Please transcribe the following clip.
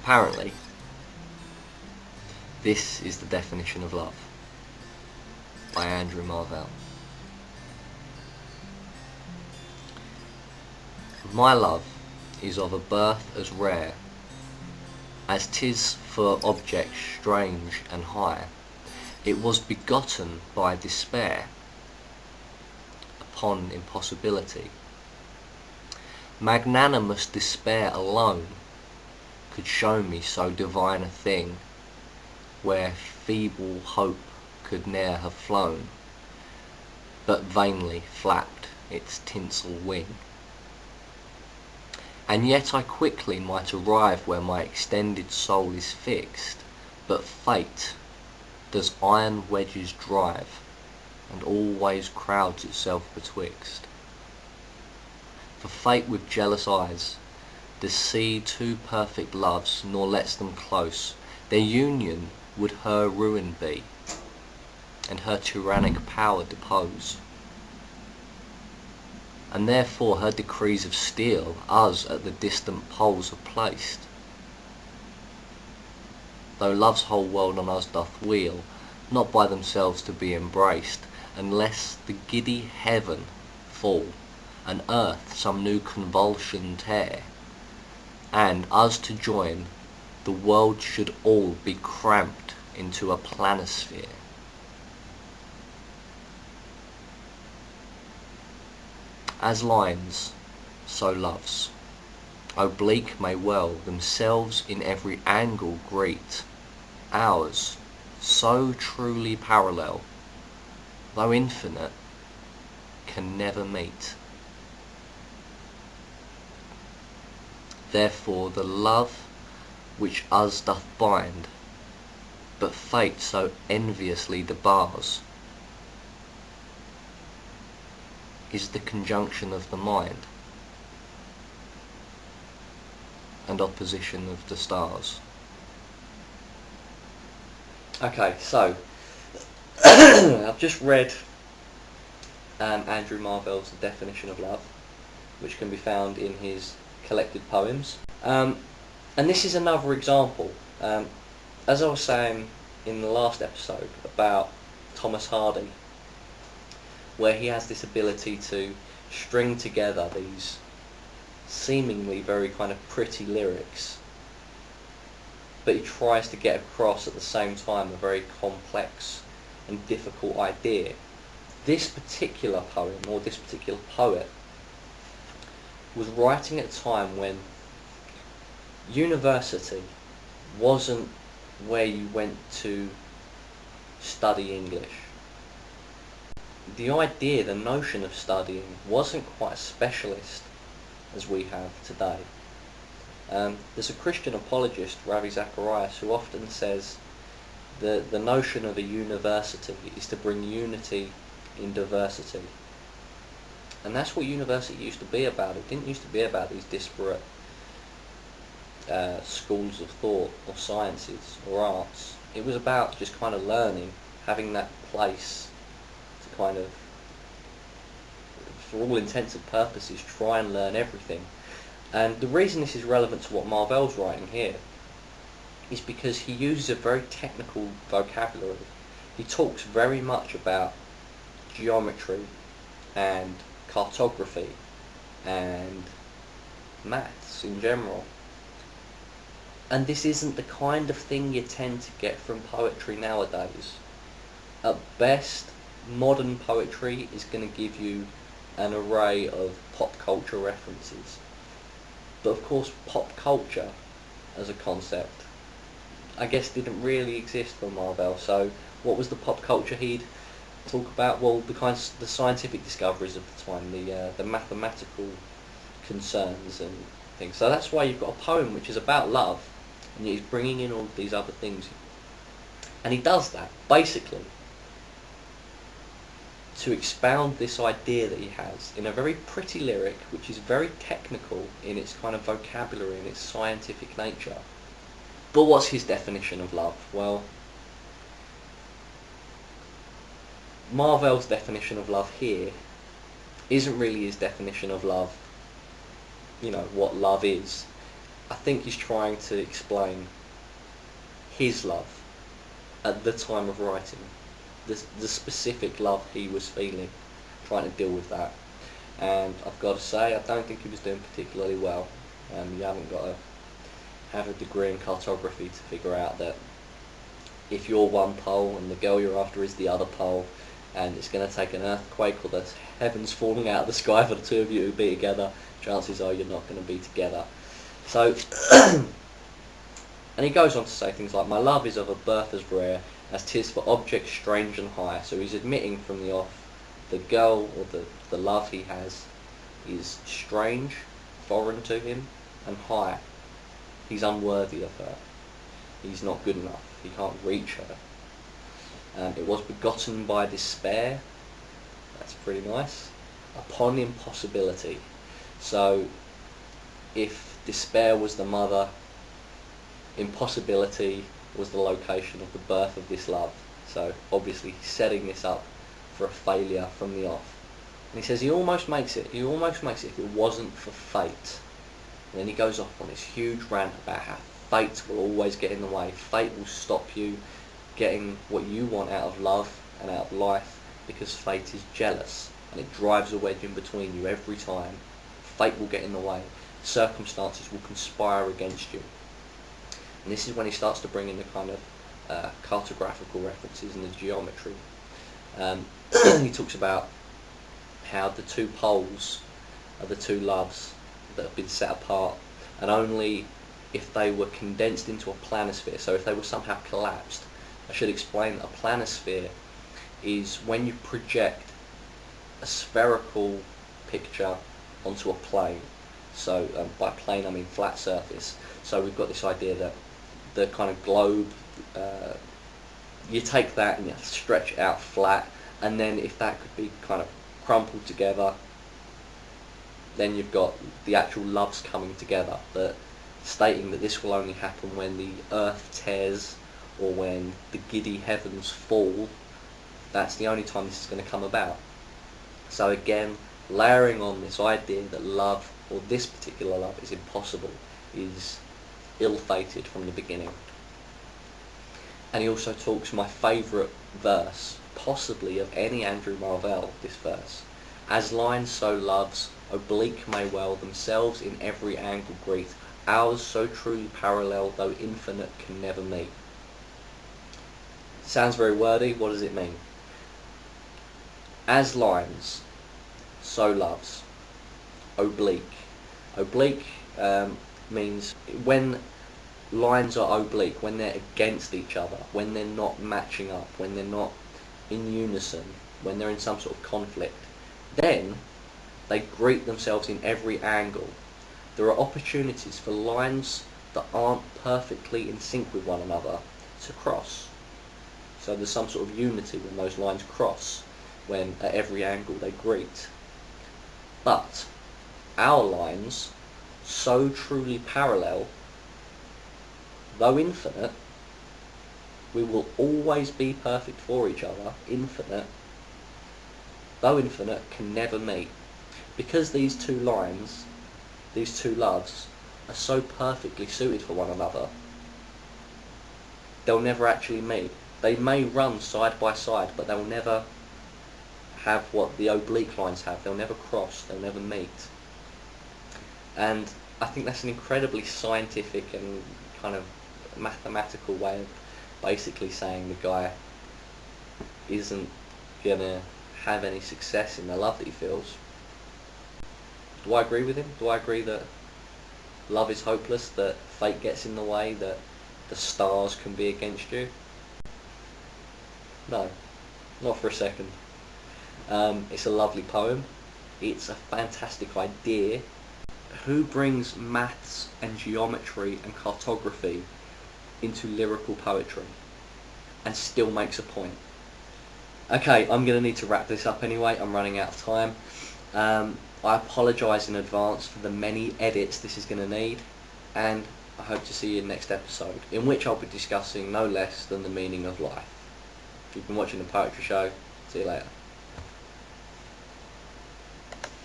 Apparently, this is the definition of love by Andrew Marvell. My love is of a birth as rare as 'tis for objects strange and high. It was begotten by despair upon impossibility. Magnanimous despair alone could show me so divine a thing, where feeble hope could ne'er have flown, but vainly flapped its tinsel wing. And yet I quickly might arrive where my extended soul is fixed, but fate does iron wedges drive, and always crowds itself betwixt. For fate with jealous eyes does see two perfect loves, nor lets them close. Their union would her ruin be, and her tyrannic power depose. And therefore her decrees of steel us at the distant poles have placed. Though love's whole world on us doth wheel, not by themselves to be embraced, unless the giddy heaven fall, and earth some new convulsion tear, and us to join, the world should all be cramped into a planisphere. As lines, so loves, oblique may well themselves in every angle greet. Ours, so truly parallel, though infinite, can never meet. Therefore the love which us doth bind, but fate so enviously debars, is the conjunction of the mind and opposition of the stars. Okay, so I've just read Andrew Marvell's definition of love, which can be found in his collected poems. And this is another example, as I was saying in the last episode about Thomas Hardy, where he has this ability to string together these seemingly very kind of pretty lyrics, but he tries to get across at the same time a very complex and difficult idea. This particular poem, or this particular poet, was writing at a time when university wasn't where you went to study English. The idea, the notion of studying wasn't quite as specialist as we have today. There's a Christian apologist, Ravi Zacharias, who often says the notion of a university is to bring unity in diversity. And that's what university used to be about. It didn't used to be about these disparate schools of thought or sciences or arts. It was about just kind of learning, having that place to kind of, for all intents and purposes, try and learn everything. And the reason this is relevant to what Marvell's writing here is because he uses a very technical vocabulary. He talks very much about geometry and cartography and maths in general. And this isn't the kind of thing you tend to get from poetry nowadays. At best, modern poetry is going to give you an array of pop culture references. But of course, pop culture as a concept, I guess, didn't really exist for Marvell. So what was the pop culture he'd talk about? Well, the scientific discoveries of the time, the mathematical concerns and things. So that's why you've got a poem which is about love, and he's bringing in all these other things. And he does that, basically, to expound this idea that he has in a very pretty lyric, which is very technical in its kind of vocabulary and its scientific nature. But what's his definition of love? Well, Marvell's definition of love here isn't really his definition of love, what love is. I think he's trying to explain his love at the time of writing, the specific love he was feeling, trying to deal with that. And I've got to say, I don't think he was doing particularly well. You haven't got to have a degree in cartography to figure out that if you're one pole and the girl you're after is the other pole, and it's going to take an earthquake or the heavens falling out of the sky for the two of you to be together, chances are you're not going to be together. So, and he goes on to say things like, my love is of a birth as rare as 'tis for objects strange and high. So he's admitting from the off, the girl or the love he has is strange, foreign to him, and high. He's unworthy of her. He's not good enough. He can't reach her. It was begotten by despair. That's pretty nice. Upon impossibility. So if despair was the mother, impossibility was the location of the birth of this love. So obviously he's setting this up for a failure from the off. And he says he almost makes it if it wasn't for fate. And then he goes off on this huge rant about how fate will always get in the way. Fate will stop you getting what you want out of love and out of life, because fate is jealous and it drives a wedge in between you every time. Fate will get in the way. Circumstances will conspire against you. And this is when he starts to bring in the kind of cartographical references and the geometry. He talks about how the two poles are the two loves that have been set apart, and only if they were condensed into a planisphere, so if they were somehow collapsed. I should explain that a planisphere is when you project a spherical picture onto a plane. So by plane I mean flat surface. So we've got this idea that the kind of globe, you take that and you stretch it out flat, and then if that could be kind of crumpled together, then you've got the actual loves coming together, but stating that this will only happen when the earth tears or when the giddy heavens fall. That's the only time this is going to come about. So again, layering on this idea that love, or this particular love, is impossible, is ill-fated from the beginning. And he also talks, my favourite verse, possibly of any Andrew Marvell, this verse, as lines so loves, oblique may well themselves in every angle greet, ours so truly parallel, though infinite can never meet. Sounds very wordy. What does it mean? As lines, so loves. Oblique. Oblique means when lines are oblique, when they're against each other, when they're not matching up, when they're not in unison, when they're in some sort of conflict, then they greet themselves in every angle. There are opportunities for lines that aren't perfectly in sync with one another to cross. So there's some sort of unity when those lines cross, when at every angle they greet. But our lines, so truly parallel, though infinite, we will always be perfect for each other. Infinite, though infinite, can never meet. Because these two lines, these two loves, are so perfectly suited for one another, they'll never actually meet. They may run side by side, but they'll never have what the oblique lines have. They'll never cross, they'll never meet. And I think that's an incredibly scientific and kind of mathematical way of basically saying the guy isn't gonna have any success in the love that he feels. Do I agree with him? Do I agree that love is hopeless, that fate gets in the way, that the stars can be against you? No, not for a second. It's a lovely poem. It's a fantastic idea. Who brings maths and geometry and cartography into lyrical poetry and still makes a point? Okay, I'm going to need to wrap this up anyway. I'm running out of time. I apologise in advance for the many edits this is going to need, and I hope to see you in the next episode, in which I'll be discussing no less than the meaning of life. If you've been watching the Poetry Show, see you later.